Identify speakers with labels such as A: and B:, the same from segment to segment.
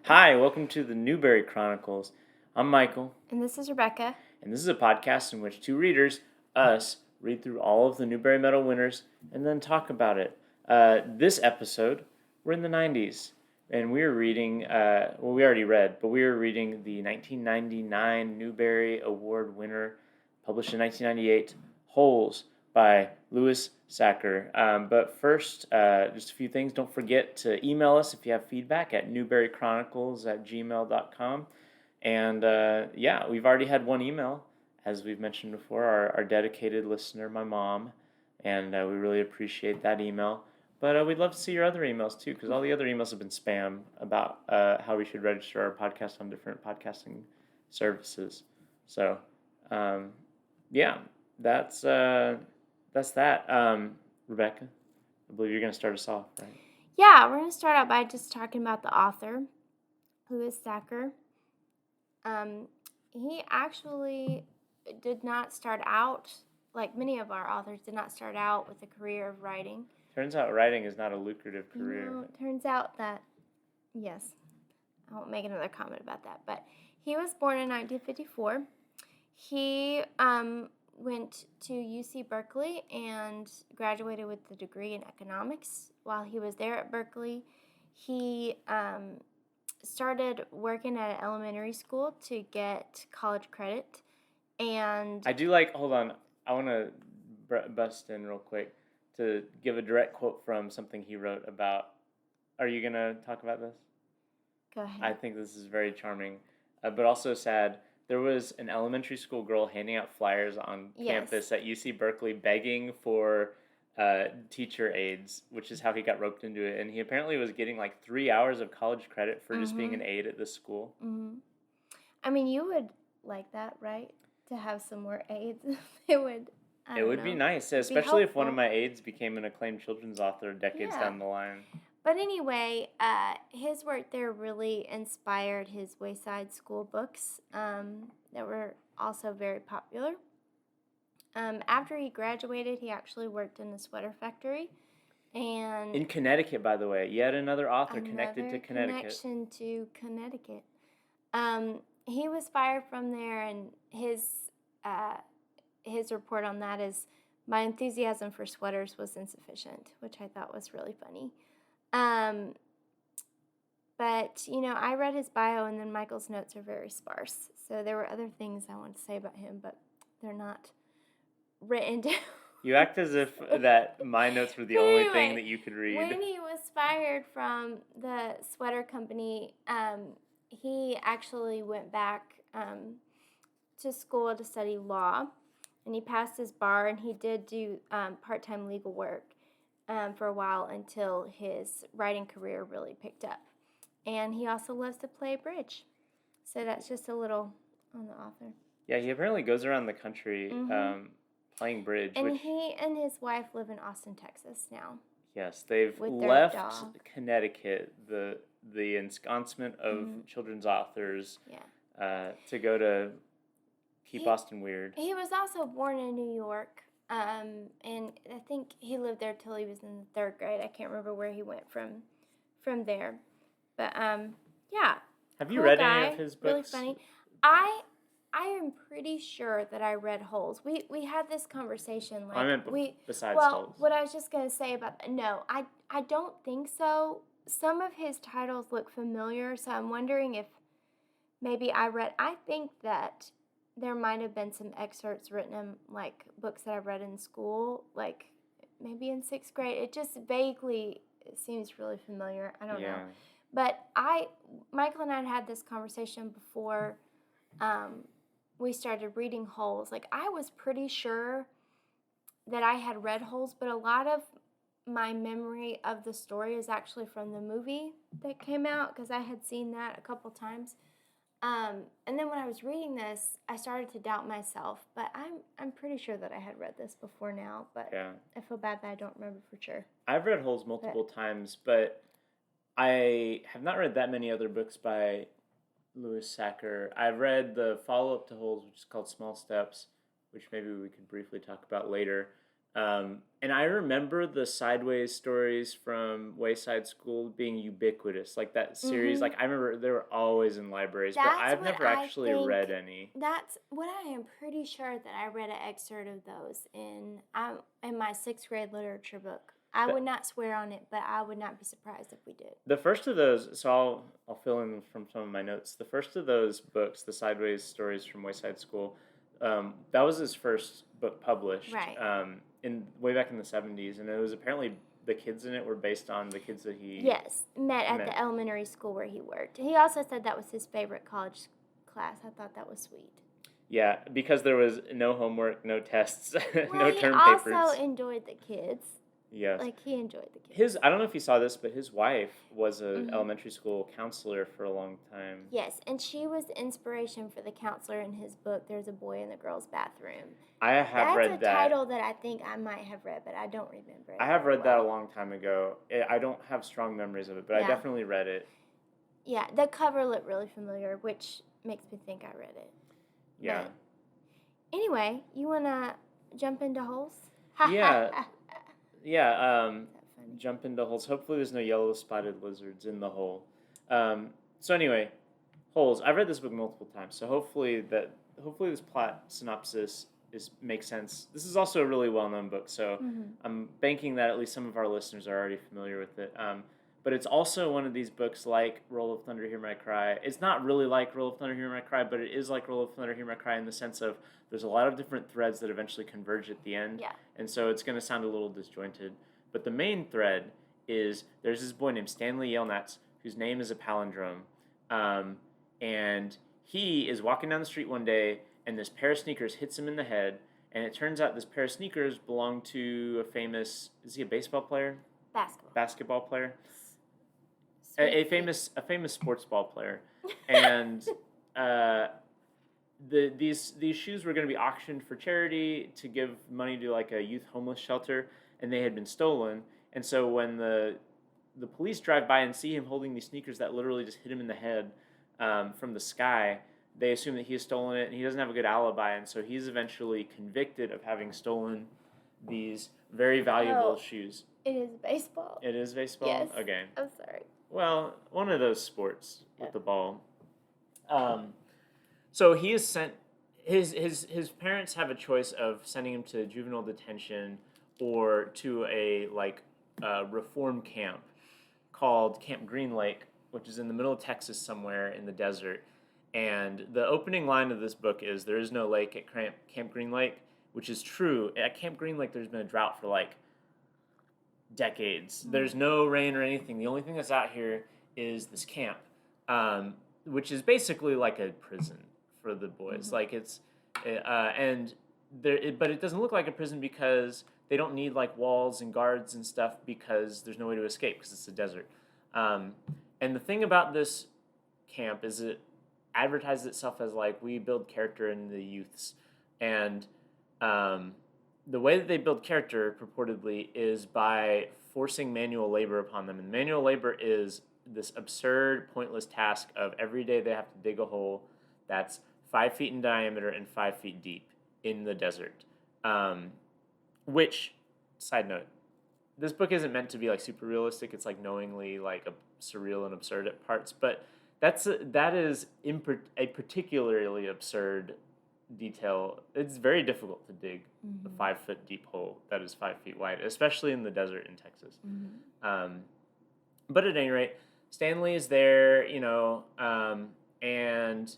A: Hi, welcome to the Newberry Chronicles. I'm Michael,
B: And this is Rebecca.
A: and this is a podcast in which two readers, us, read through all of the Newbery Medal winners and then talk about it. This episode, we're in the 90s, and we are reading, we already read, but we are reading the 1999 Newbery Award winner, published in 1998, Holes by Louis Sacker. But first, just a few things. Don't forget to email us if you have feedback at newberrychronicles@gmail.com. And we've already had one email, as we've mentioned before, our dedicated listener, my mom. And we really appreciate that email. But we'd love to see your other emails too, because all the other emails have been spam about how we should register our podcast on different podcasting services. So, that's that. Rebecca, I believe you're going to start us off, right?
B: Yeah, we're going to start out by just talking about the author, Louis Sacker. He actually did not start out, like many of our authors, did not start out with a career of writing.
A: Turns out writing is not a lucrative career.
B: No, it turns out that, yes, I won't make another comment about that, but he was born in 1954. He went to UC Berkeley and graduated with a degree in economics. While he was there at Berkeley, he started working at an elementary school to get college credit. And
A: I do hold on, I want to bust in real quick to give a direct quote from something he wrote about. Are you going to talk about this?
B: Go ahead.
A: I think this is very charming, but also sad. There was an elementary school girl handing out flyers on campus at UC Berkeley begging for teacher aides, which is how he got roped into it. And he apparently was getting 3 hours of college credit for just being an aide at this school.
B: Mm-hmm. I mean, you would like that, right? To have some more aides. It would
A: be nice, especially if one of my aides became an acclaimed children's author decades down the line.
B: But anyway, his work there really inspired his Wayside School books that were also very popular. After he graduated, he actually worked in a sweater factory. And
A: in Connecticut, by the way. Yet another author connected to Connecticut.
B: Connection to Connecticut. He was fired from there, and his report on that is, "My enthusiasm for sweaters was insufficient," which I thought was really funny. But, I read his bio, and then Michael's notes are very sparse. So there were other things I wanted to say about him, but they're not written down.
A: You act as if that my notes were the only thing that you could read.
B: When he was fired from the sweater company, he actually went back to school to study law, and he passed his bar, and he did do part-time legal work for a while until his writing career really picked up. And he also loves to play bridge. So that's just a little on the author.
A: Yeah, he apparently goes around the country playing bridge.
B: And he and his wife live in Austin, Texas now.
A: Yes, they've left Connecticut, the ensconcement of children's authors, to go to keep Austin weird.
B: He was also born in New York, and I think he lived there till he was in the 3rd grade. I can't remember where he went from there. But, yeah.
A: Have you read any of his books?
B: Really funny. I am pretty sure that I read Holes. We had this conversation.
A: Besides Holes.
B: What I was just going to say about that, no, I don't think so. Some of his titles look familiar, so I'm wondering if maybe I think that there might have been some excerpts written in, books that I read in school, maybe in 6th grade. It just vaguely seems really familiar. I don't know. But Michael and I had this conversation before we started reading Holes. I was pretty sure that I had read Holes, but a lot of my memory of the story is actually from the movie that came out, because I had seen that a couple times. And then when I was reading this, I started to doubt myself. But I'm pretty sure that I had read this before now. But I feel bad that I don't remember for sure.
A: I've read Holes multiple times, but I have not read that many other books by Louis Sacker. I've read the follow-up to Holes, which is called Small Steps, which maybe we could briefly talk about later. And I remember the Sideways stories from Wayside School being ubiquitous, like that series.
B: Mm-hmm.
A: Like I remember they were always in libraries, but
B: That's
A: I've
B: what
A: never
B: I
A: actually read
B: think.
A: any.
B: That's what I am pretty sure that I read an excerpt of those in my sixth grade literature book. I
A: The,
B: would not swear on it, but I would not be surprised if we did.
A: the first of those, so I'll fill in from some of my notes. The first of those books, the Sideways stories from Wayside School, that was his first book published
B: Right.
A: in way back in the 70s, and it was apparently the kids in it were based on the kids that he
B: Yes, met at the
A: met.
B: elementary school where he worked. He also said that was his favorite college class. I thought that was sweet.
A: Yeah, because there was no homework, no tests,
B: Well,
A: no
B: he
A: term
B: also
A: papers.
B: enjoyed the kids.
A: Yes.
B: Like he enjoyed the kids.
A: His I don't know if you saw this, but his wife was a
B: Hmm.
A: elementary school counselor for a long time.
B: Yes, and she was the inspiration for the counselor in his book. There's a boy in the girls' bathroom.
A: I have
B: That's a
A: read that.
B: title that I think I might have read, but I don't remember
A: I
B: it
A: have
B: very
A: read that a
B: well.
A: long time ago. I don't have strong memories of it, but I
B: Yeah,
A: definitely read it.
B: yeah. The cover looked really familiar, which makes me think I read it.
A: Yeah.
B: But anyway, you wanna jump into holes?
A: Yeah.
B: Is
A: Yeah.
B: that funny?
A: Jump into holes. Hopefully there's no yellow spotted lizards in the hole. So anyway, holes. I've read this book multiple times, so hopefully this plot synopsis makes sense. This is also a really well known book, so
B: Hmm.
A: I'm banking that at least some of our listeners are already familiar with it. But it's also one of these books like Roll of Thunder, Hear My Cry. It's not really like Roll of Thunder, Hear My Cry, but it is like Roll of Thunder, Hear My Cry in the sense of there's a lot of different threads that eventually converge at the end,
B: Yeah.
A: and so it's going to sound a little disjointed. But the main thread is there's this boy named Stanley Yelnats whose name is a palindrome, um, and he is walking down the street one day, and this pair of sneakers hits him in the head, and it turns out this pair of sneakers belong to a famous, is he a baseball player?
B: Basketball.
A: Basketball player?
B: Sweet
A: A
B: feet.
A: famous sports ball player, and uh, these shoes were going to be auctioned for charity to give money to like a youth homeless shelter, and they had been stolen. And so when the police drive by and see him holding these sneakers that literally just hit him in the head from the sky, they assume that he has stolen it, and he doesn't have a good alibi, and so he's eventually convicted of having stolen these very valuable
B: Oh,
A: shoes.
B: it is baseball.
A: It is baseball?
B: Yes.
A: Okay.
B: I'm sorry.
A: Well, one of those sports
B: Yeah.
A: with the ball. So he is sent. His parents have a choice of sending him to juvenile detention or to a reform camp called Camp Green Lake, which is in the middle of Texas somewhere in the desert. And the opening line of this book is there is no lake at Camp Green Lake, which is true. At Camp Green Lake, there's been a drought for like decades. There's no rain or anything. The only thing that's out here is this camp, which is basically like a prison for the boys.
B: Mm-hmm.
A: Like and but it doesn't look like a prison because they don't need like walls and guards and stuff because there's no way to escape because it's a desert. And the thing about this camp is it advertises itself as like we build character in the youths, and the way that they build character purportedly is by forcing manual labor upon them. And manual labor is this absurd, pointless task of every day they have to dig a hole that's 5 feet in diameter and 5 feet deep in the desert. Which, side note, this book isn't meant to be like super realistic. It's like knowingly like surreal and absurd at parts, but that is a particularly absurd detail. It's very difficult to dig a
B: Mm-hmm.
A: 5 foot deep hole that is 5 feet wide, especially in the desert in Texas.
B: Mm-hmm.
A: But at any rate, Stanley is there, and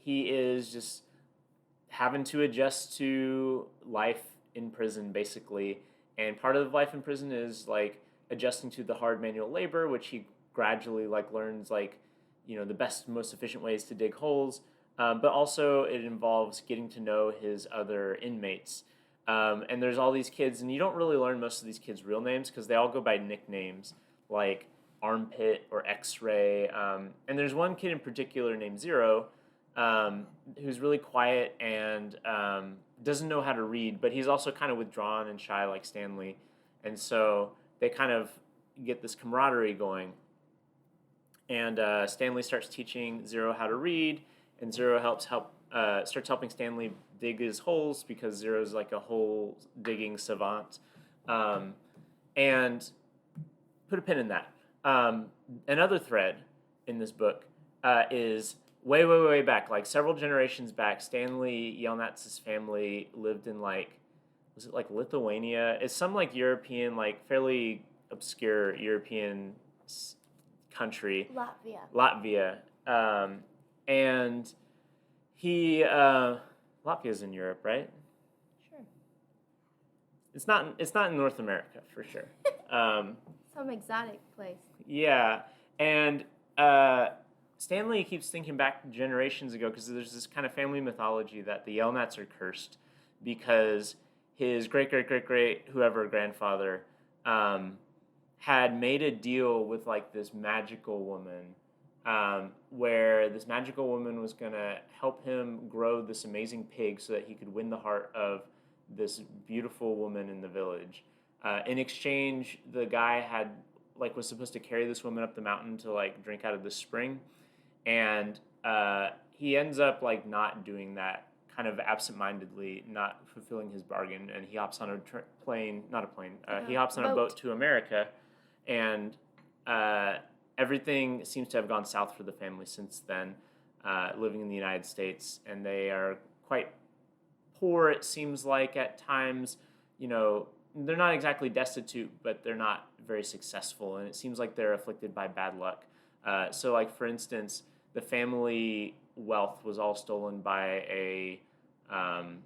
A: he is just having to adjust to life in prison, basically. And part of life in prison is like adjusting to the hard manual labor, which he gradually like learns the best, most efficient ways to dig holes. But also it involves getting to know his other inmates. And there's all these kids, and you don't really learn most of these kids' real names because they all go by nicknames like Armpit or X-Ray. And there's one kid in particular named Zero, who's really quiet and doesn't know how to read, but he's also kind of withdrawn and shy like Stanley. And so they kind of get this camaraderie going. And Stanley starts teaching Zero how to read, and Zero helps starts helping Stanley dig his holes because Zero's like a hole digging savant. And put a pin in that. Another thread in this book is way, way, way back, like several generations back. Stanley Yelnats's family lived in was it like Lithuania? It's some like European, like fairly obscure European country. Latvia. And he, Latvia's in Europe, right?
B: Sure.
A: It's not in North America for sure.
B: Some exotic place.
A: Yeah, and Stanley keeps thinking back generations ago because there's this kind of family mythology that the Yelnats are cursed because his great great great great whoever grandfather had made a deal with like this magical woman where this magical woman was gonna help him grow this amazing pig so that he could win the heart of this beautiful woman in the village. In exchange, the guy was supposed to carry this woman up the mountain to like drink out of the spring, and he ends up like not doing that, kind of absentmindedly, not fulfilling his bargain, and he hops on a plane, not a plane, he hops on a boat to America, and everything seems to have gone south for the family since then, living in the United States, and they are quite poor, it seems like, at times. They're not exactly destitute, but they're not very successful, and it seems like they're afflicted by bad luck. So, like, for instance, the family wealth was all stolen by an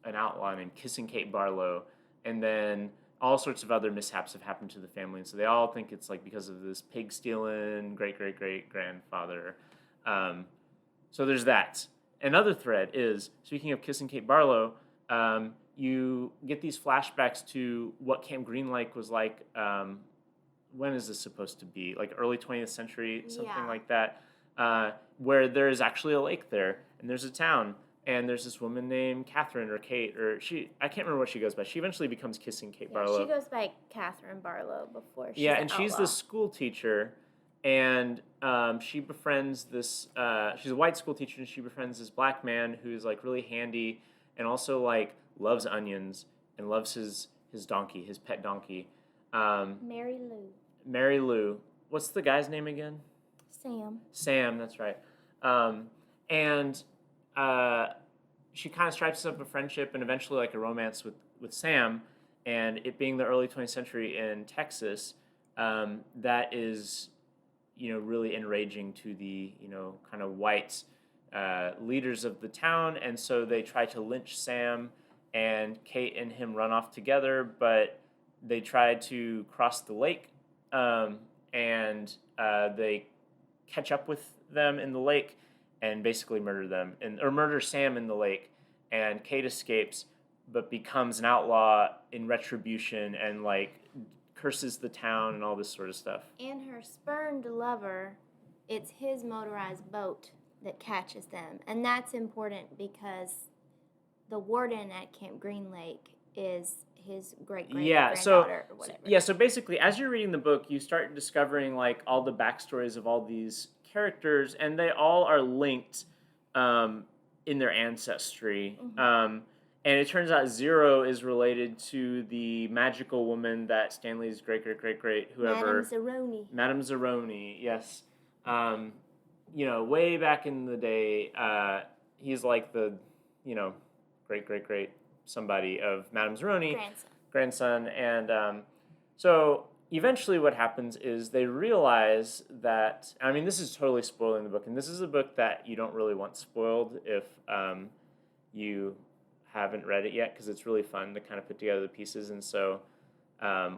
A: outlaw named Kissing Kate Barlow, and then all sorts of other mishaps have happened to the family, and so they all think it's like because of this pig stealing great great great grandfather. So there's that. Another thread is, speaking of Kissing Kate Barlow, you get these flashbacks to what Camp Green Lake was like. When is this supposed to be? Like early 20th century, something like that, where there is actually a lake there, and there's a town, and there's this woman named Catherine or Kate, I can't remember what she goes by. She eventually becomes Kissing Kate Barlow.
B: She goes by Catherine Barlow before she's
A: and she's the school teacher, and she befriends this, she's a white school teacher, and she befriends this black man who's like really handy, and also like loves onions and loves his donkey, his pet donkey. Mary Lou. What's the guy's name again? Sam, that's right. And she kind of strikes up a friendship and eventually like a romance with Sam. And it being the early 20th century in Texas, that is, really enraging to the, kind of white leaders of the town. And so they try to lynch Sam, and Kate and him run off together, but they try to cross the lake, and they catch up with them in the lake and basically murder them, or murder Sam in the lake, and Kate escapes, but becomes an outlaw in retribution and like curses the town and all this sort of stuff.
B: And her spurned lover, it's his motorized boat that catches them, and that's important because the warden at Camp Green Lake is his great-great-granddaughter or whatever.
A: So basically, as you're reading the book, you start discovering like all the backstories of all these characters, and they all are linked in their ancestry. And it turns out Zero is related to the magical woman that Stanley's great-great-great-great whoever... Madame Zeroni, yes. Way back in the day, he's like the, great-great-great somebody of Madame Zeroni. Grandson. And so eventually what happens is they realize that, this is totally spoiling the book, and this is a book that you don't really want spoiled if you haven't read it yet, because it's really fun to kind of put together the pieces. And so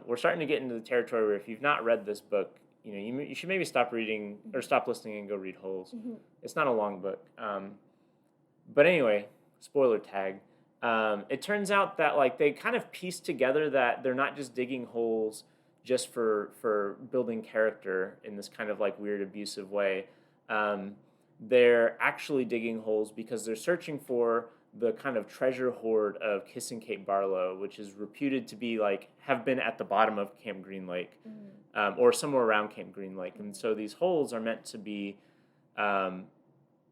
A: we're starting to get into the territory where if you've not read this book, you should maybe stop reading or stop listening and go read Holes. It's not a long book. But anyway, spoiler tag. It turns out that like they kind of piece together that they're not just digging holes just for building character in this kind of like weird abusive way. They're actually digging holes because they're searching for the kind of treasure hoard of Kissing Kate Barlow, which is reputed to be like have been at the bottom of Camp Green Lake, or somewhere around Camp Green Lake. And so these holes are meant to be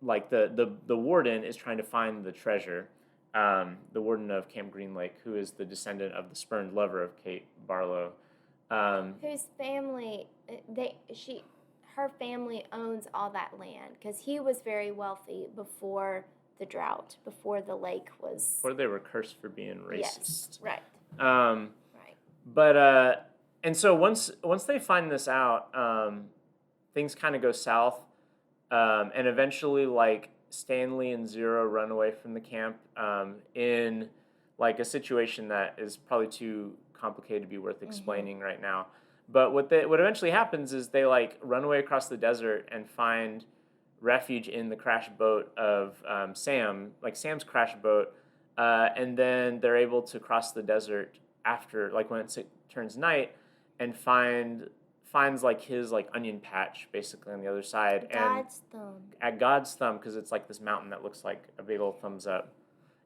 A: like the warden is trying to find the treasure. The warden of Camp Green Lake, who is the descendant of the spurned lover of Kate Barlow. Um,
B: Whose family her family owns all that land because he was very wealthy before the drought, before the lake was.
A: Before they were cursed for being
B: Yes,
A: racist.
B: right,
A: Um,
B: right.
A: but and so once they find this out, things kind of go south, and eventually like Stanley and Zero run away from the camp in like a situation that is probably too complicated to be worth explaining right now. But what eventually happens is they like run away across the desert and find refuge in the crash boat of Sam, like Sam's crash boat, and then they're able to cross the desert after, like when it turns night, and finds like his like onion patch basically on the other side, and
B: God's thumb.
A: at God's thumb because it's like this mountain that looks like a big old thumbs up,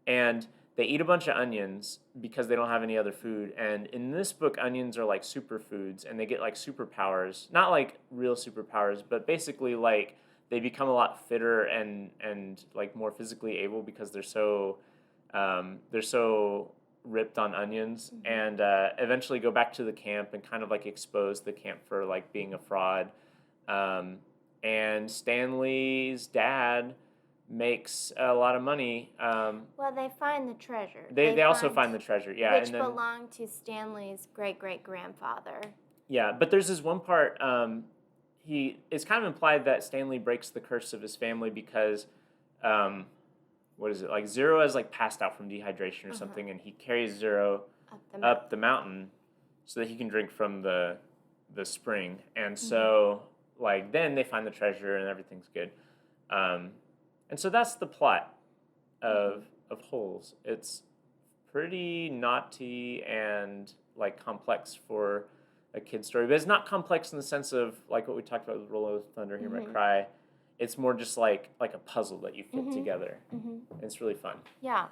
A: and they eat a bunch of onions because they don't have any other food. And in this book, onions are like superfoods, and they get like superpowers. Not like real superpowers, but basically like they become a lot fitter and like more physically able because they're so ripped on onions, and eventually go back to the camp and kind of like expose the camp for like being a fraud. Um, and Stanley's dad makes a lot of money.
B: Well, they find the treasure.
A: They also find the treasure, yeah,
B: which
A: and then
B: belonged to Stanley's great great grandfather.
A: yeah, but there's this one part. It's kind of implied that Stanley breaks the curse of his family because, what is it like? Zero has like passed out from dehydration or something, and he carries Zero up the mountain so that he can drink from the spring, and so like then they find the treasure and everything's good. And so that's the plot of Holes. It's pretty naughty and like complex for a kid's story, but it's not complex in the sense of like what we talked about with Roll of Thunder, Hear My Cry. It's more just like a puzzle that you fit together. It's really fun.
B: Yeah.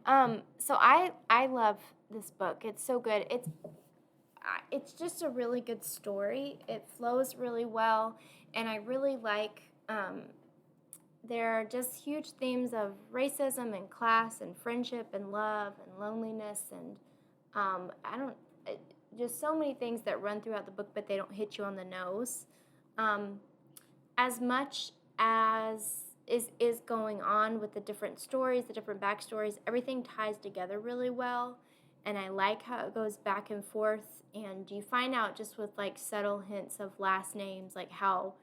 B: So I love this book. It's so good. It's just a really good story. It flows really well, and I really like. There are just huge themes of racism and class and friendship and love and loneliness and just so many things that run throughout the book, but they don't hit you on the nose. As much as is going on with the different stories, the different backstories, everything ties together really well, and I like how it goes back and forth. And you find out just with like subtle hints of last names, like how.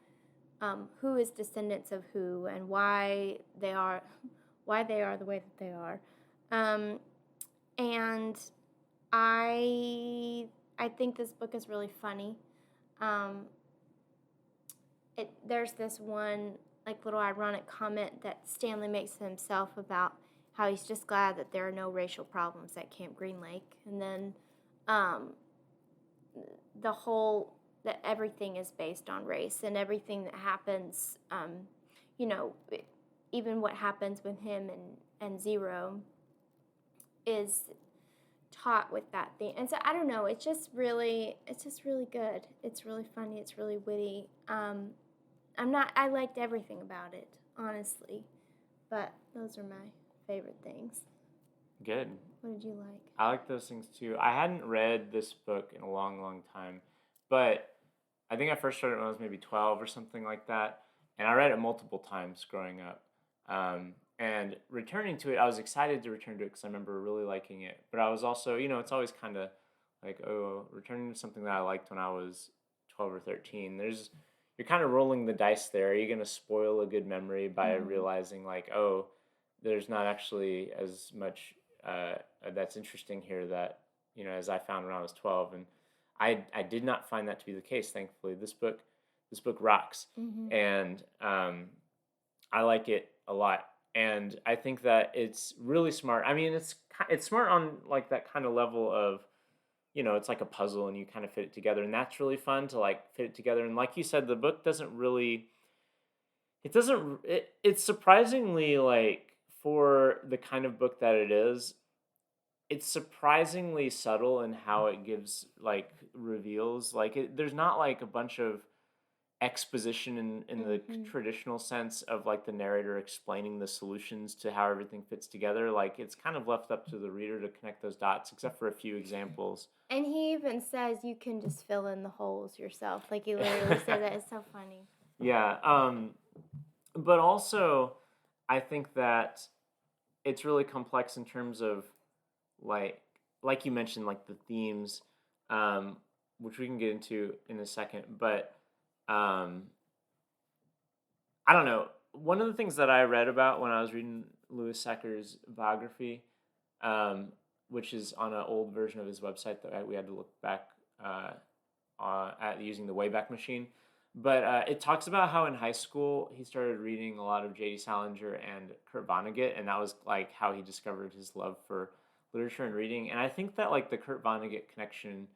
B: Who is descendants of who and why they are the way that they are, and I think this book is really funny. There's this one like little ironic comment that Stanley makes to himself about how he's just glad that there are no racial problems at Camp Green Lake, and then the whole that everything is based on race and everything that happens, you know, even what happens with him and Zero is taught with that thing. And so I don't know, it's just really good. It's really funny. It's really witty. I liked everything about it, honestly, but those are my favorite things.
A: Good.
B: What did you like?
A: I like those things too. I hadn't read this book in a long, long time, but I think I first started when I was maybe 12 or something like that, and I read it multiple times growing up. And returning to it, I was excited to return to it because I remember really liking it. But I was also, it's always kind of like, oh, returning to something that I liked when I was 12 or 13. You're kind of rolling the dice there. Are you going to spoil a good memory by realizing like, oh, there's not actually as much that's interesting here that, as I found when I was 12. And I did not find that to be the case, thankfully. This book rocks, and I like it a lot. And I think that it's really smart. I mean, it's smart on like that kind of level of, it's like a puzzle and you kind of fit it together, and that's really fun to like fit it together. And like you said, the book doesn't really. It's surprisingly like for the kind of book that it is. It's surprisingly subtle in how it gives like reveals. Like there's not like a bunch of exposition in the
B: Mhm.
A: traditional sense of like the narrator explaining the solutions to how everything fits together. Like it's kind of left up to the reader to connect those dots, except for a few examples.
B: And he even says you can just fill in the holes yourself. Like he literally said that. It's so funny.
A: Yeah. But also, I think that it's really complex in terms of like like you mentioned, like the themes, um, which we can get into in a second. But um, I don't know. One of the things that I read about when I was reading Louis Secker's biography, um, which is on an old version of his website that we had to look back uh, at using the Wayback Machine. But it talks about how in high school he started reading a lot of J.D. Salinger and Kurt Vonnegut, and that was like how he discovered his love for literature and reading. And I think that like the Kurt Vonnegut connection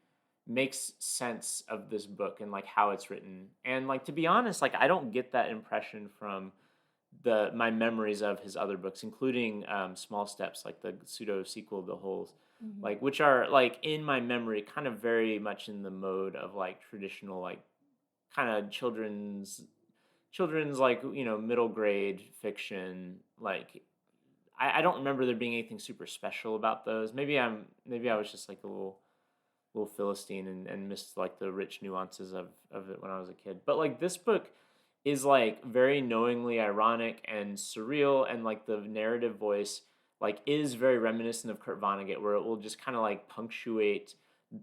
A: makes sense of this book and like how it's written. And like to be honest, like I don't get that impression from the my memories of his other books, including Small Steps, like the pseudo sequel of The Holes,
B: Mhm.
A: like which are like in my memory kind of very much in the mode of like traditional like kind of children's like middle grade fiction. Like I don't remember there being anything super special about those. Maybe I was just like a little Philistine and missed like the rich nuances of it when I was a kid. But like this book is like very knowingly ironic and surreal, and like the narrative voice like is very reminiscent of Kurt Vonnegut, where it will just kind of like punctuate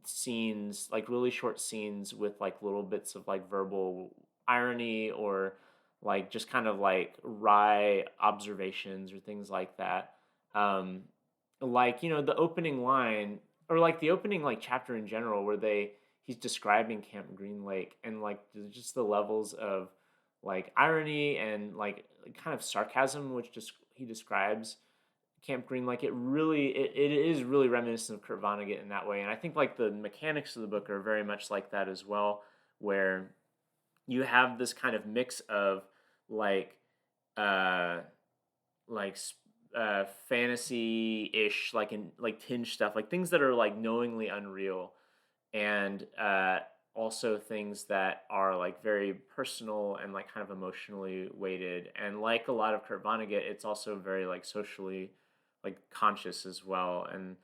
A: scenes, like really short scenes with like little bits of like verbal irony or like just kind of like wry observations or things like that. Um, like the opening line or like the opening like chapter in general where he's describing Camp Green Lake and like just the levels of like irony and like kind of sarcasm which just he describes Camp Green Lake. It is really reminiscent of Kurt Vonnegut in that way, and I think like the mechanics of the book are very much like that as well, where you have this kind of mix of like uh like fantasy-ish like in like tinge stuff, like things that are like knowingly unreal, and also things that are like very personal and like kind of emotionally weighted, and like a lot of Kurt Vonnegut it's also very like socially like conscious as well. And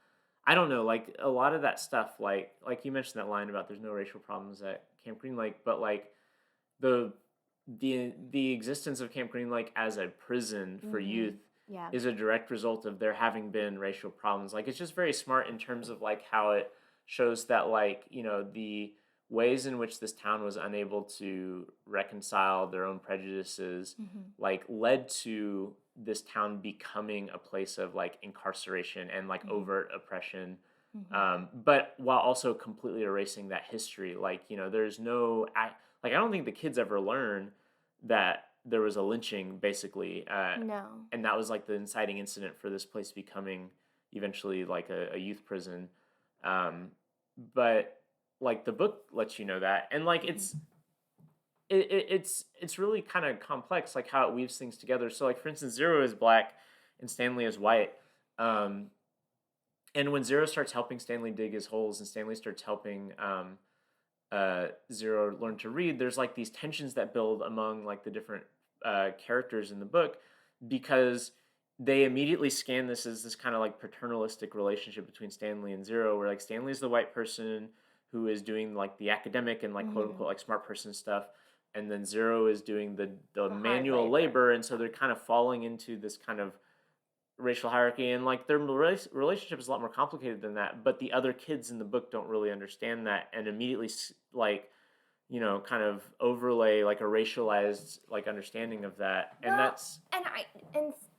A: I don't know, like a lot of that stuff, like you mentioned that line about there's no racial problems at Camp Green Lake, but like the the existence of Camp Green Lake as a prison for youth
B: Mhm. Yeah.
A: is a direct result of there having been racial problems. Like it's just very smart in terms of like how it shows that like, the ways in which this town was unable to reconcile their own prejudices
B: Mhm.
A: like led to this town becoming a place of like incarceration and like
B: Mhm.
A: overt oppression,
B: Mhm.
A: but while also completely erasing that history. Like there's like I don't think the kids ever learn that there was a lynching basically,
B: No.
A: and that was like the inciting incident for this place becoming eventually like a youth prison. Um, but like the book lets you know that, and like
B: Mhm.
A: it's really kind of complex, like how it weaves things together. So like for instance, Zero is black and Stanley is white. Um, and when Zero starts helping Stanley dig his holes and Stanley starts helping Zero learn to read, there's like these tensions that build among like the different characters in the book because they immediately scan this as this kind of like paternalistic relationship between Stanley and Zero, where like Stanley's the white person who is doing like the academic and like quote
B: Mhm.
A: unquote like smart person stuff, and then Zero is doing the
B: The hard
A: manual
B: labor.
A: labor, and so they're kind of falling into this kind of racial hierarchy, and like their relationship is a lot more complicated than that, but the other kids in the book don't really understand that and immediately like kind of overlay like a racialized like understanding of that, and
B: Well,
A: that's
B: and I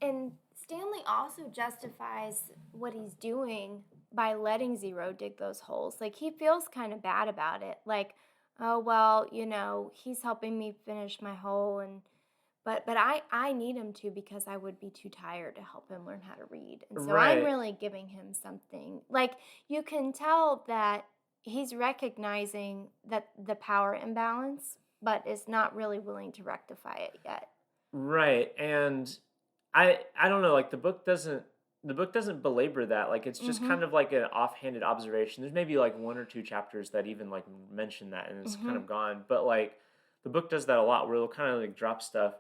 B: and Stanley also justifies what he's doing by letting Zero dig those holes. Like he feels kind of bad about it. Like, oh well, he's helping me finish my hole and but I need him to because I would be too tired to help him learn how to read. And so I'm
A: right.
B: really giving him something. Like you can tell that he's recognizing that the power imbalance, but is not really willing to rectify it yet.
A: Right. And I don't know, like the book doesn't belabor that. Like it's just kind
B: Mhm.
A: of like an offhanded observation. There's maybe like one or two chapters that even like mention that and it's kind
B: Mhm.
A: of gone. But like the book does that a lot, where it'll kind of like drop stuff,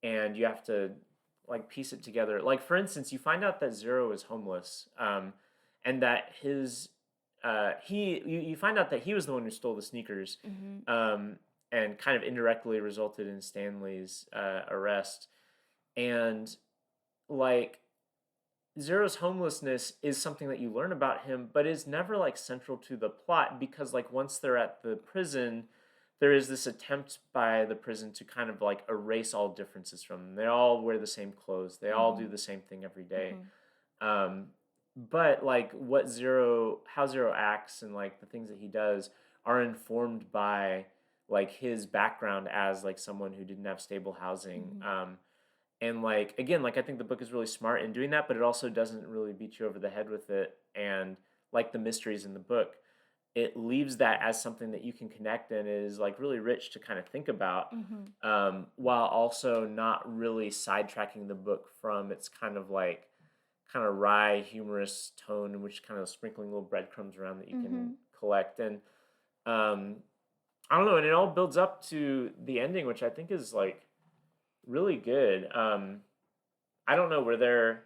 A: and you have to like piece it together. Like for instance, you find out that Zero is homeless, and that you find out that he was the one who stole the sneakers,
B: Mm-hmm.
A: um, and kind of indirectly resulted in Stanley's arrest. And like Zero's homelessness is something that you learn about him, but is never like central to the plot, because like once they're at the prison, there is this attempt by the prison to kind of like erase all differences from them. They all wear the same clothes. They all
B: Mm-hmm.
A: do the same thing every day.
B: Mm-hmm.
A: Um, but like how Zero acts and like the things that he does are informed by like his background as like someone who didn't have stable housing.
B: Mm-hmm.
A: And like again, like I think the book is really smart in doing that, but it also doesn't really beat you over the head with it. And like the mysteries in the book, it leaves that as something that you can connect and is like really rich to kind of think about,
B: Mm-hmm.
A: while also not really sidetracking the book from its kind of wry, humorous tone, in which kind of sprinkling little breadcrumbs around that you
B: Mm-hmm.
A: can collect. And um, I don't know, and it all builds up to the ending, which I think is like really good. I don't know where they're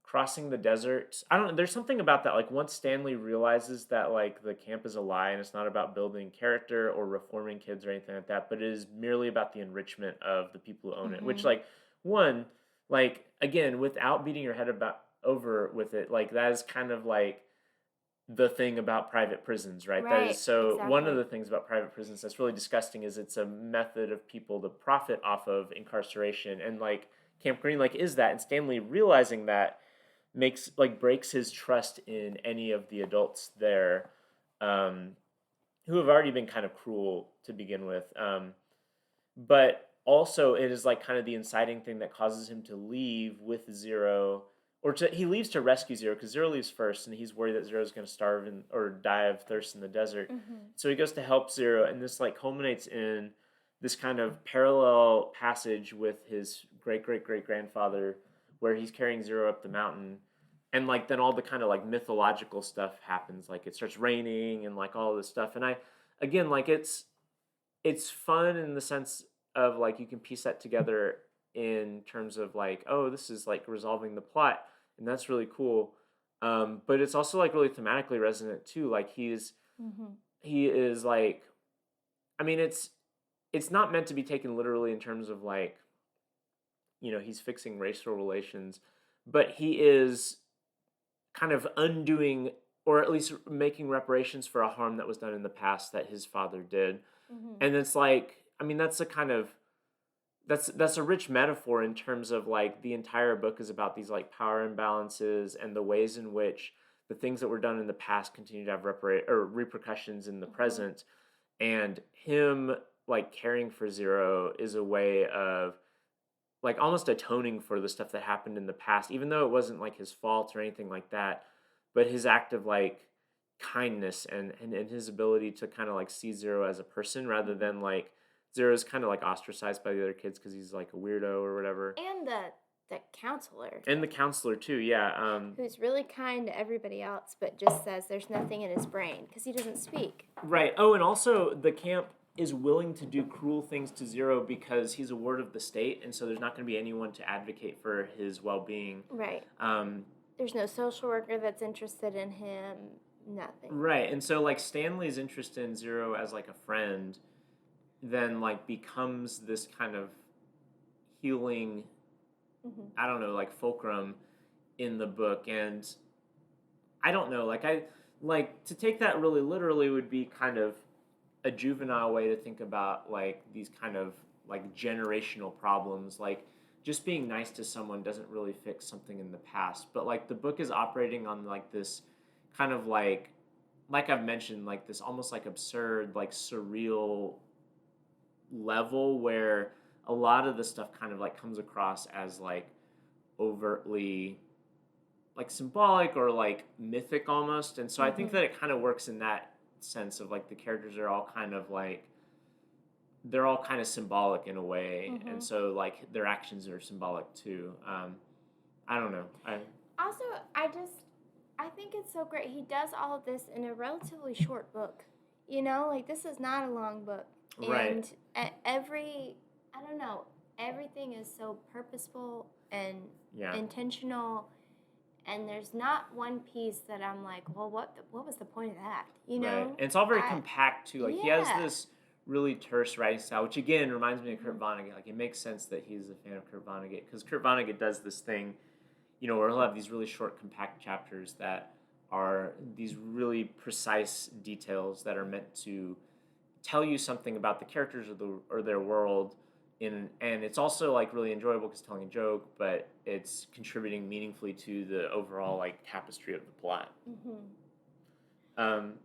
A: crossing the desert. I don't know. There's something about that. Like once Stanley realizes that like the camp is a lie and it's not about building character or reforming kids or anything like that, but it is merely about the enrichment of the people who own it. Which
B: Mm-hmm.
A: like one, like again, without beating your head about over with it, like that is kind of like the thing about private prisons, right? That is
B: Right,
A: so one of
B: exactly.
A: the things about private prisons that's really disgusting is it's a method of people to profit off of incarceration. And like Camp Green like is that, and Stanley realizing that makes like breaks his trust in any of the adults there, um, who have already been kind of cruel to begin with. But also it is like kind of the inciting thing that causes him to leave with Zero, he leaves to rescue Zero because Zero leaves first, and he's worried that Zero is going to starve or die of thirst in the desert.
B: Mm-hmm.
A: So he goes to help Zero, and this like culminates in this kind of parallel passage with his great great great grandfather, where he's carrying Zero up the mountain, and like then all the kind of like mythological stuff happens, like it starts raining and like all this stuff. And I again like it's fun in the sense of like you can piece that together in terms of like, oh, this is like resolving the plot, and that's really cool. But it's also like really thematically resonant too. Like
B: Mm-hmm.
A: he is like, I mean, it's not meant to be taken literally in terms of like, he's fixing racial relations, but he is kind of undoing or at least making reparations for a harm that was done in the past that his father did.
B: Mm-hmm.
A: And it's like, I mean, that's a kind of that's a rich metaphor in terms of like the entire book is about these like power imbalances and the ways in which the things that were done in the past continue to have repercussions in the
B: Mm-hmm.
A: present. And him like caring for Zero is a way of like almost atoning for the stuff that happened in the past, even though it wasn't like his fault or anything like that. But his act of like kindness and his ability to kind of like see Zero as a person rather
B: Mm-hmm.
A: than like Zero's kind of like ostracized by the other kids because he's like a weirdo or whatever.
B: And the counselor,
A: And the counselor too, yeah.
B: who's really kind to everybody else, but just says there's nothing in his brain because he doesn't speak.
A: Right. Oh, and also the camp is willing to do cruel things to Zero because he's a ward of the state, and so there's not going to be anyone to advocate for his well-being.
B: Right.
A: Um,
B: There's no social worker that's interested in him. Nothing.
A: right. And so like Stanley's interest in Zero as like a friend then like becomes this kind of healing,
B: Mm-hmm.
A: I don't know, like fulcrum in the book. And I don't know, like I like to take that really literally would be kind of a juvenile way to think about like these kind of like generational problems. Like just being nice to someone doesn't really fix something in the past, but like the book is operating on like this kind of like I've mentioned, like this almost like absurd, like surreal level where a lot of the stuff kind of like comes across as like overtly like symbolic or like mythic almost. And so I think
B: Mm-hmm.
A: that it kind of works in that sense of like the characters are all kind of like they're all kind of symbolic in a way,
B: Mm-hmm.
A: and so like their actions are symbolic too. I don't know.
B: Also, I think it's so great. He does all of this in a relatively short book. Like this is not a long book,
A: Right.
B: and I don't know, everything is so purposeful and
A: Yeah.
B: intentional, and there's not one piece that I'm like, well, what was the point of that? You
A: Right.
B: know?
A: And it's all very
B: I
A: compact too. Like he has
B: Yeah.
A: this really terse writing style, which again reminds me of Kurt
B: Mhm.
A: Vonnegut. Like it makes sense that he's a fan of Kurt Vonnegut because Kurt Vonnegut does this thing, where he'll have these really short, compact chapters that are these really precise details that are meant to tell you something about the characters or their world. And it's also like really enjoyable because telling a joke, but it's contributing meaningfully to the overall like tapestry of the plot.
B: Mhm.
A: Um,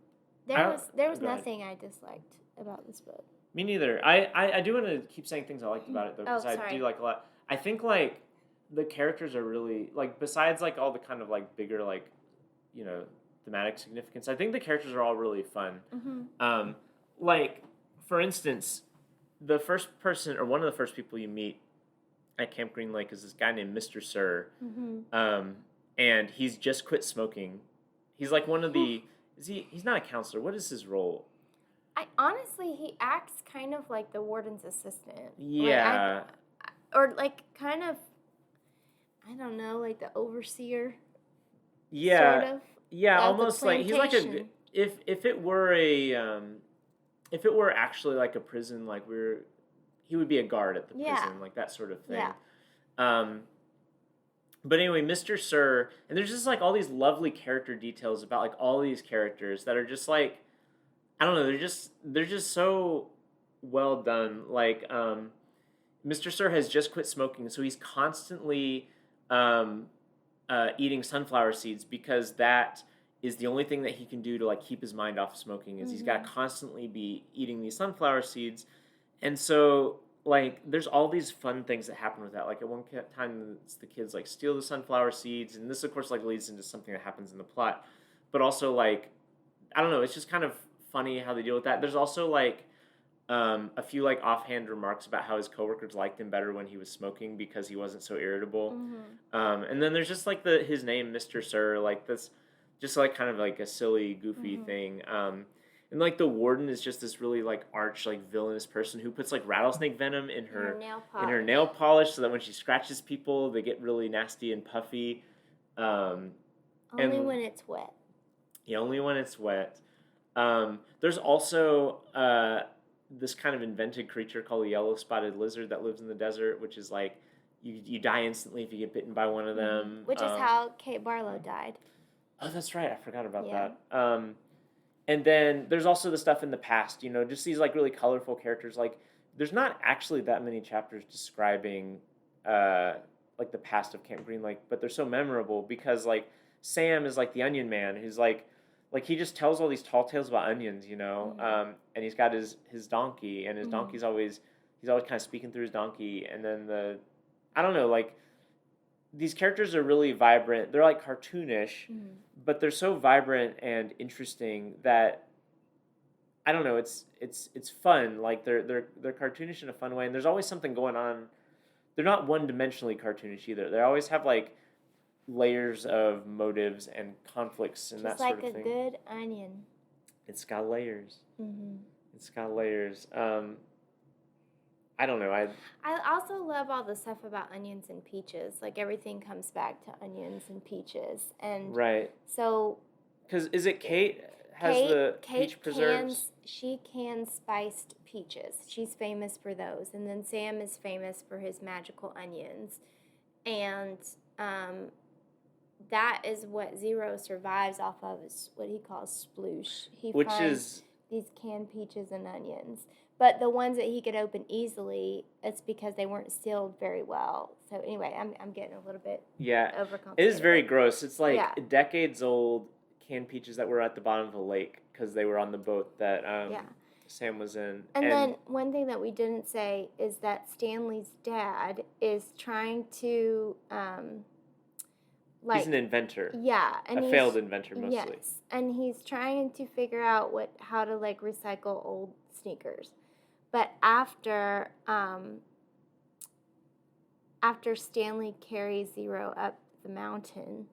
B: There was
A: go ahead.
B: nothing I disliked about this book.
A: Me neither. I do want to keep saying things I liked about it though,
B: Oh,
A: because I do
B: sorry.
A: like a lot. I think like the characters are really like besides like all the kind of like bigger like you know thematic significance. I think the characters are all really fun.
B: Mhm.
A: Um, like for instance, the first person or one of the first people you meet at Camp Green Lake is this guy named Mr. Sir,
B: Mhm.
A: um, and he's just quit smoking. He's like one of the. Is he? He's not a counselor. What is his role?
B: I honestly, he acts kind of like the warden's assistant.
A: Yeah.
B: Or like kind of, I don't know, like the overseer, sort
A: Yeah,
B: of,
A: yeah,
B: of the
A: almost like he's like
B: plantation.
A: if it were a if it were actually like a prison, like he would be a guard at the
B: Yeah,
A: prison, like that sort of thing.
B: yeah.
A: Um, but anyway, Mr. Sir, and there's just like all these lovely character details about like all these characters that are just like I don't know, they're just so well done. Like Mr. Sir has just quit smoking, so he's constantly um, eating sunflower seeds because that is the only thing that he can do to like keep his mind off smoking. Is he's got
B: Mhm.
A: to constantly be eating these sunflower seeds, and so like there's all these fun things that happen with that. Like at one time, the kids like steal the sunflower seeds, and this of course like leads into something that happens in the plot, but also like I don't know, it's just kind of funny how they deal with that. There's also like a few like offhand remarks about how his coworkers liked him better when he was smoking because he wasn't so irritable.
B: Mhm.
A: And then there's just like his name, Mr. Sir, like that's just like kind of like a silly, goofy
B: Mhm.
A: thing. And like the warden is just this really like arch, like villainous person who puts like rattlesnake venom
B: Her nail
A: in her
B: polish.
A: nail polish so that when she scratches people, they get really nasty and puffy. Um,
B: Only
A: and
B: when it's wet.
A: yeah, only when it's wet. There's also this kind of invented creature called a yellow spotted lizard that lives in the desert, which is like you die instantly if you get bitten by one of them.
B: Which is how Kate Barlow died.
A: Oh, that's right. I forgot about
B: Yeah.
A: that. And then there's also the stuff in the past. Just these like really colorful characters. Like there's not actually that many chapters describing uh, like the past of Camp Green Lake, but they're so memorable because like Sam is like the Onion Man, who's like he just tells all these tall tales about onions, and he's got his donkey, and his donkey's always he's always kind of speaking through his donkey, and then I don't know, like these characters are really vibrant. They're like cartoonish, but they're so vibrant and interesting that I don't know. It's fun. Like they're cartoonish in a fun way, and there's always something going on. They're not one dimensionally cartoonish either. They always have like layers of motives and conflicts and
B: Just
A: that
B: like
A: sort of
B: a
A: thing.
B: good onion.
A: It's got layers.
B: Mhm.
A: It's got layers. I don't know.
B: I also love all the stuff about onions and peaches. Like everything comes back to onions and peaches, and
A: Right.
B: so
A: Because is it Kate has the peach preserves?
B: She cans spiced peaches. She's famous for those, and then Sam is famous for his magical onions, and that is what Zero survives off of. Is what he calls sploosh. He
A: Which
B: finds
A: is
B: these canned peaches and onions. But the ones that he could open easily, it's because they weren't sealed very well. So anyway, I'm getting a little bit overcomplicated.
A: It is very gross. It's like
B: Yeah.
A: decades old canned peaches that were at the bottom of a lake because they were on the boat that Sam was in.
B: And then one thing that we didn't say is that Stanley's dad is trying to
A: he's an inventor.
B: Yeah, and
A: a failed inventor mostly.
B: Yes, and he's trying to figure out how to like recycle old sneakers. But after Stanley carries Zero up the mountain,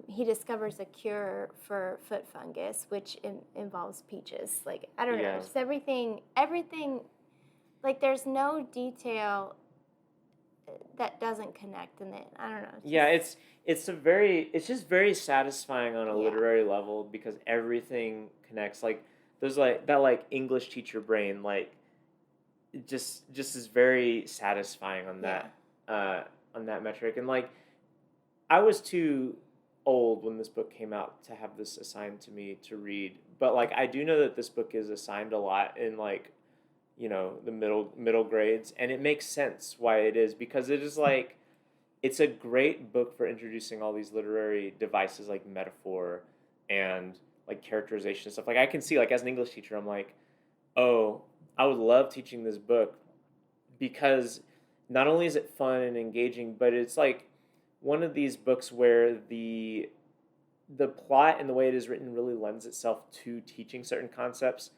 B: he discovers a cure for foot fungus, which involves peaches. Like I don't know, just everything like there's no detail that doesn't connect in it. I don't know.
A: Yeah, it's just very satisfying on a
B: Yeah.
A: literary level because everything connects. Like there's like that like English teacher brain, like it just is very satisfying
B: Yeah.
A: on that metric. And like I was too old when this book came out to have this assigned to me to read, but like I do know that this book is assigned a lot in like the middle grades, and it makes sense why it is because it is like it's a great book for introducing all these literary devices like metaphor and like characterization and stuff. Like I can see like as an English teacher, I'm like, oh, I would love teaching this book because not only is it fun and engaging, but it's like one of these books where the plot and the way it is written really lends itself to teaching certain concepts.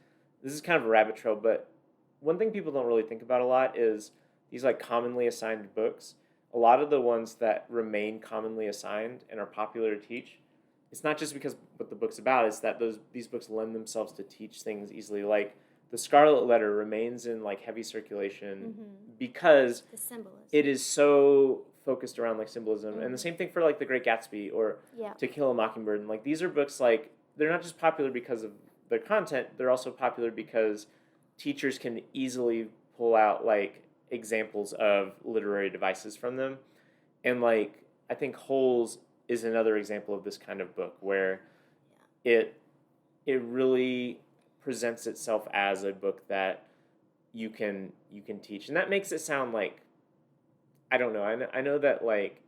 A: This is kind of a rabbit trail, but one thing people don't really think about a lot is these like commonly assigned books. A lot of the ones that remain commonly assigned and are popular to teach, it's not just because what the book's about, it's that these books lend themselves to teach things easily. Like the Scarlet Letter remains in like heavy circulation because
B: The symbolism.
A: it is so focused around like symbolism. And the same thing for like The Great Gatsby or
B: Yeah.
A: To Kill a Mockingbird. And like these are books like they're not just popular because of their content, they're also popular because teachers can easily pull out like examples of literary devices from them. And like I think Holes is another example of this kind of book where it really presents itself as a book that you can teach. And that makes it sound like I don't know. I know that like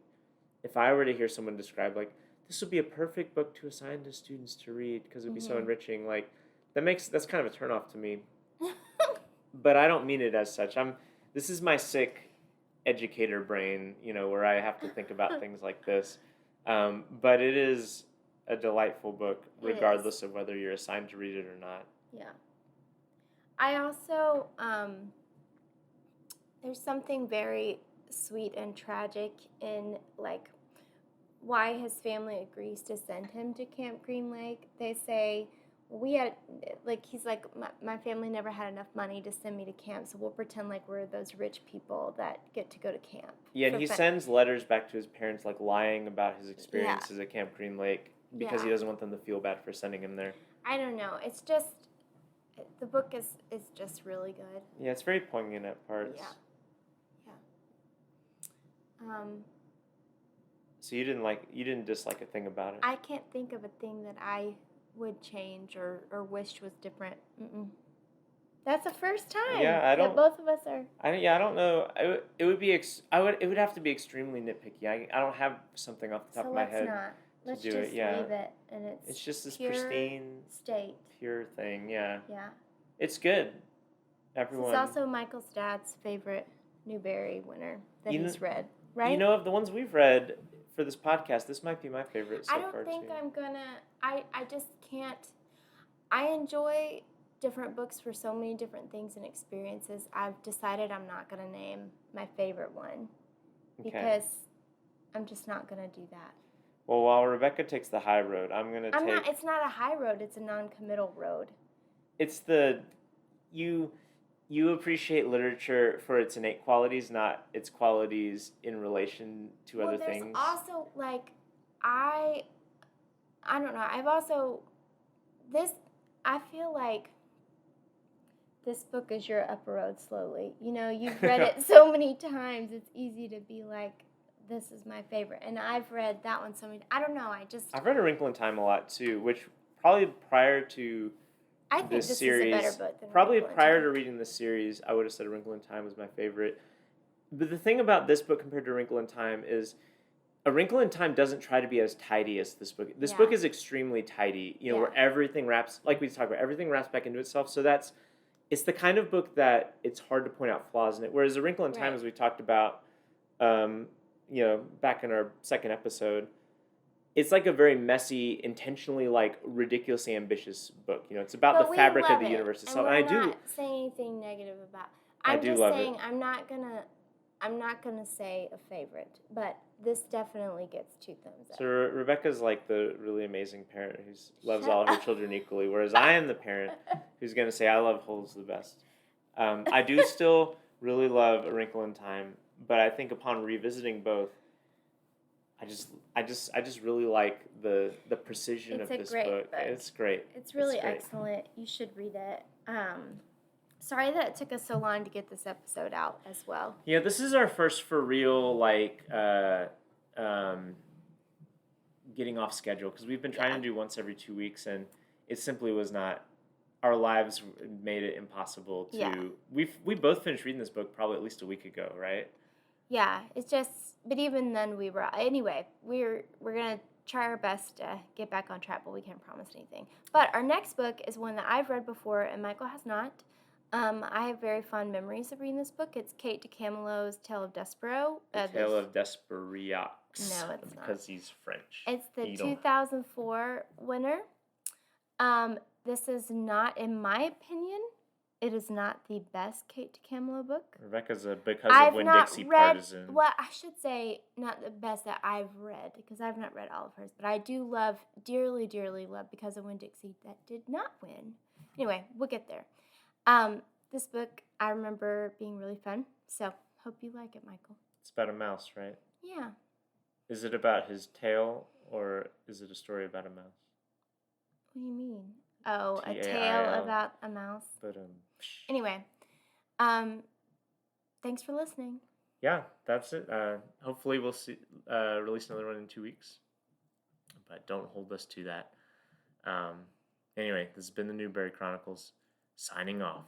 A: if I were to hear someone describe like this would be a perfect book to assign to students to read because it would be so enriching, like that's kind of a turnoff to me. But I don't mean it as such. This is my sick educator brain, where I have to think about things like this. But it is a delightful book, regardless of whether you're assigned to read it or not.
B: Yeah. I also, there's something very sweet and tragic in, like, why his family agrees to send him to Camp Green Lake. They say, he's like, my family never had enough money to send me to camp, so we'll pretend like we're those rich people that get to go to camp.
A: Yeah, and he sends letters back to his parents, like, lying about his experiences at Camp Green Lake because he doesn't want them to feel bad for sending him there.
B: I don't know. It's just, the book is just really good.
A: Yeah, it's very poignant at parts.
B: Yeah.
A: So you didn't dislike a thing about it?
B: I can't think of a thing that I would change or wished was different. That's the first time that both of us are.
A: I don't know. It would have to be extremely nitpicky. I don't have something off the top of my head.
B: Let's
A: do
B: just
A: it. Yeah.
B: leave it, and
A: it's just this
B: pure
A: pristine
B: state,
A: pure thing. Yeah.
B: Yeah.
A: It's good. Everyone.
B: It's also Michael's dad's favorite Newbery winner that he's read, right?
A: Of the ones we've read for this podcast, this might be my favorite so far,
B: I don't think I'm gonna. I just can't. I enjoy different books for so many different things and experiences. I've decided I'm not gonna name my favorite one because I'm just not gonna do that.
A: Well, while Rebecca takes the high road, I'm gonna take.
B: It's not a high road. It's a non-committal road.
A: It's you appreciate literature for its innate qualities, not its qualities in relation to other things.
B: Well, there's also, like, I don't know. I've also, I feel like this book is your Up a Road Slowly. You've read it so many times, it's easy to be like, this is my favorite. And I've read that one so many times. I don't know, I've
A: read A Wrinkle in Time a lot, too, which probably prior to
B: I think this
A: series,
B: is a better book than
A: probably
B: Wrinkle in
A: prior
B: Time.
A: to reading this series, I would have said A Wrinkle in Time was my favorite. But the thing about this book compared to A Wrinkle in Time is A Wrinkle in Time doesn't try to be as tidy as this book. This book is extremely tidy, where everything wraps, like we talked about, everything wraps back into itself. So it's the kind of book that it's hard to point out flaws in it. Whereas A Wrinkle in Time, as we talked about, back in our second episode, it's like a very messy, intentionally like ridiculously ambitious book. It's about the fabric of the universe itself.
B: And I'm not saying anything negative about. I'm just saying I'm not gonna say a favorite, but this definitely gets 2 thumbs up.
A: So Rebecca's like the really amazing parent who loves all her children equally, whereas I am the parent who's gonna say I love Holes the best. I do still really love A Wrinkle in Time, but I think upon revisiting both, I just really like the precision
B: It's
A: of
B: a
A: this
B: great
A: book.
B: book.
A: It's great.
B: It's
A: It's
B: really
A: great.
B: excellent. You should read it. Sorry that it took us so long to get this episode out as well.
A: Yeah, this is our first for real um, getting off schedule because we've been trying
B: Yeah.
A: to do once every 2 weeks, and it simply was not. Our lives made it impossible to.
B: Yeah.
A: We both finished reading this book probably at least a week ago, right?
B: Yeah, it's just, but even then we were, anyway, we're gonna try our best to get back on track, but we can't promise anything. But our next book is one that I've read before and Michael has not. I have very fond memories of reading this book. It's Kate DeCamelo's Tale of Despero.
A: The Tale of Desperiax.
B: No, it's not.
A: Because he's French.
B: It's the
A: You don't-
B: 2004 winner. This is not, in my opinion, it is not the best Kate DeCamelo book.
A: Rebecca's a because
B: I've
A: of Winn-Dixie
B: not read,
A: partisan.
B: well, I should say not the best that I've read, because I've not read all of hers, but I do love, dearly, dearly love Because of Winn-Dixie that did not win. Anyway, we'll get there. This book, I remember being really fun, so hope you like it, Michael.
A: It's about a mouse, right?
B: Yeah.
A: Is it about his tail, or is it a story about a mouse?
B: What do you mean? Oh, a
A: Tail.
B: tale about a mouse.
A: But
B: Anyway, thanks for listening.
A: yeah, that's it. Hopefully we'll see release another one in 2 weeks, but don't hold us to that. Anyway, this has been the Newberry Chronicles, signing off.